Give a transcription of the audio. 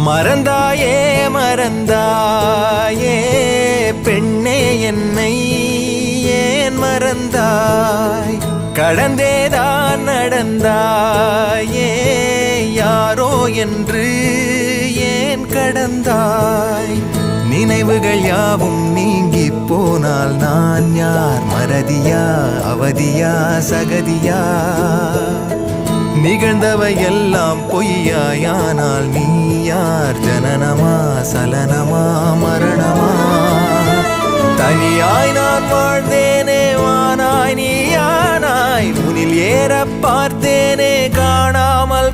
மறந்தாயே மறந்தாயே பெண்ணே என்னை ஏன் மறந்தாய் கடந்தேதான் நடந்தாயே யாரோ என்று ஏன் கடந்தாய் நினைவுகள் யாவும் நீங்கி போனால் நான் யார் மறதியா அவதியா சகதியா நிகழ்ந்தவை எல்லாம் பொய்யாயானால் நீ யார் ஜனனமா சலனமா மரணமா தனியாய் நான் வாழ்ந்தேனே வானாய் நீயானாய் உனில் ஏற பார்த்தேனே காணாமல்